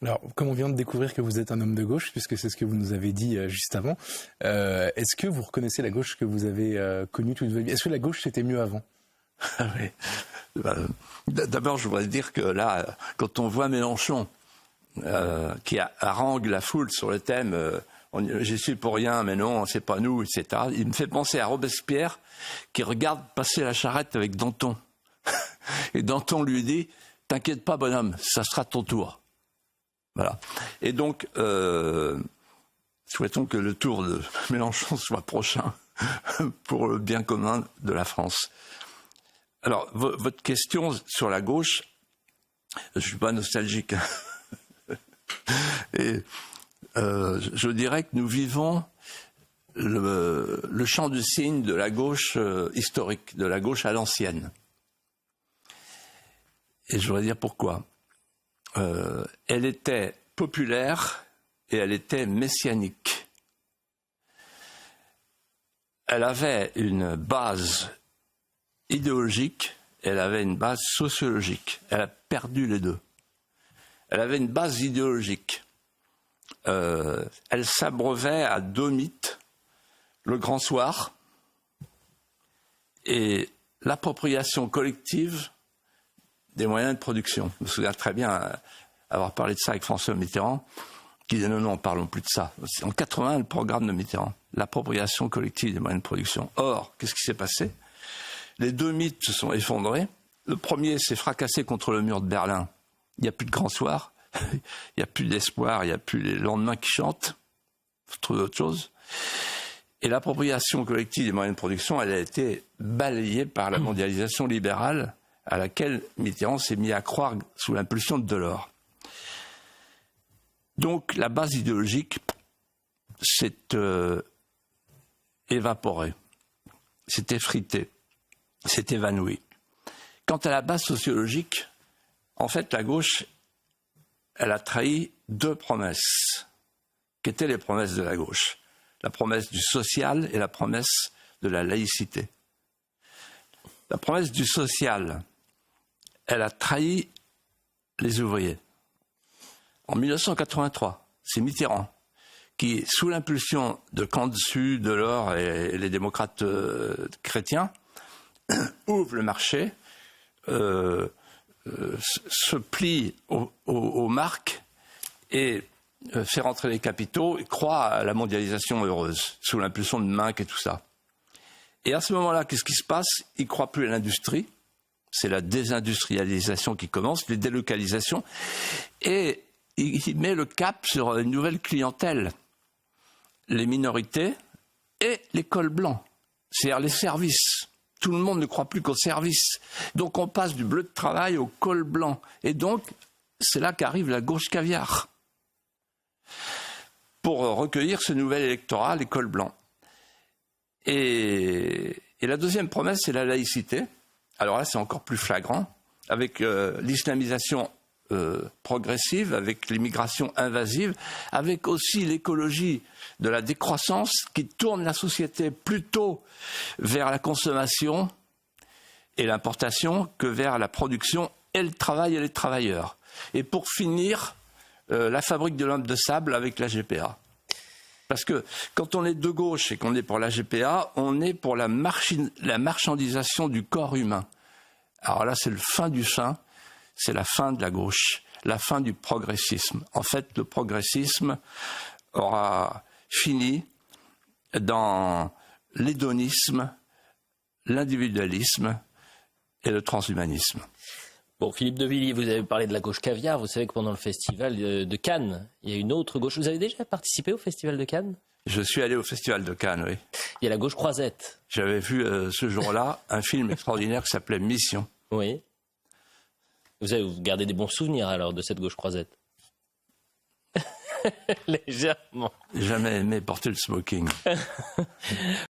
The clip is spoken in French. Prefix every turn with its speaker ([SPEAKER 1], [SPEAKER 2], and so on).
[SPEAKER 1] Alors, comme on vient de découvrir que vous êtes un homme de gauche, puisque c'est ce que vous nous avez dit juste avant, est-ce que vous reconnaissez la gauche que vous avez connue toute votre vie? Est-ce que la gauche c'était mieux avant?
[SPEAKER 2] Oui. D'abord, je voudrais dire que là, quand on voit Mélenchon qui harangue la foule sur le thème j'y suis pour rien, mais non, c'est pas nous, etc. Il me fait penser à Robespierre qui regarde passer la charrette avec Danton. Et Danton lui dit « T'inquiète pas, bonhomme, ça sera ton tour ». Voilà. Et donc, souhaitons que le tour de Mélenchon soit prochain pour le bien commun de la France. Alors, votre question sur la gauche, je ne suis pas nostalgique. Et je dirais que nous vivons le champ du signe de la gauche historique, de la gauche à l'ancienne. Et je voudrais dire pourquoi. Elle était populaire et elle était messianique. Elle avait une base idéologique, elle avait une base sociologique. Elle a perdu les deux. Elle avait une base idéologique. Elle s'abreuvait à deux mythes, le grand soir et l'appropriation collective des moyens de production. Je me souviens très bien avoir parlé de ça avec François Mitterrand, qui disait non, parlons plus de ça. C'est en 80, le programme de Mitterrand, l'appropriation collective des moyens de production. Or, qu'est-ce qui s'est passé? Les deux mythes se sont effondrés. Le premier s'est fracassé contre le mur de Berlin. Il n'y a plus de grand soir, il n'y a plus d'espoir, il n'y a plus les lendemains qui chantent. Il faut trouver autre chose. Et l'appropriation collective des moyens de production, elle a été balayée par la mondialisation libérale à laquelle Mitterrand s'est mis à croire sous l'impulsion de Delors. Donc la base idéologique s'est évaporée, s'est effritée, s'est évanouie. Quant à la base sociologique, en fait, la gauche, elle a trahi deux promesses. Qu'étaient les promesses de la gauche? La promesse du social et la promesse de la laïcité. La promesse du social, elle a trahi les ouvriers. En 1983, c'est Mitterrand qui, sous l'impulsion de Candesu, Delors et les démocrates chrétiens, ouvre le marché, se plie aux marques et fait rentrer les capitaux et croit à la mondialisation heureuse, sous l'impulsion de Minc et tout ça. Et à ce moment-là, qu'est-ce qui se passe? Il ne croit plus à l'industrie. C'est la désindustrialisation qui commence, les délocalisations. Et il met le cap sur une nouvelle clientèle. Les minorités et les cols blancs. C'est-à-dire les services. Tout le monde ne croit plus qu'aux services. Donc on passe du bleu de travail au col blanc. Et donc, c'est là qu'arrive la gauche caviar. Pour recueillir ce nouvel électorat, les cols blancs. Et la deuxième promesse, c'est la laïcité. Alors là, c'est encore plus flagrant, avec l'islamisation progressive, avec l'immigration invasive, avec aussi l'écologie de la décroissance qui tourne la société plutôt vers la consommation et l'importation que vers la production et le travail et les travailleurs. Et pour finir, la fabrique de l'homme de sable avec la GPA. Parce que quand on est de gauche et qu'on est pour la GPA, on est pour la marchandisation du corps humain. Alors là, c'est le fin du fin, c'est la fin de la gauche, la fin du progressisme. En fait, le progressisme aura fini dans l'hédonisme, l'individualisme et le transhumanisme.
[SPEAKER 3] Bon, Philippe de Villiers, vous avez parlé de la gauche caviar. Vous savez que pendant le festival de Cannes, il y a une autre gauche. Vous avez déjà participé au festival de Cannes?
[SPEAKER 2] Je suis allé au festival de Cannes, oui.
[SPEAKER 3] Il y a la gauche croisette.
[SPEAKER 2] J'avais vu ce jour-là un film extraordinaire qui s'appelait Mission.
[SPEAKER 3] Oui. Vous gardez des bons souvenirs alors de cette gauche croisette? Légèrement.
[SPEAKER 2] J'ai jamais aimé porter le smoking.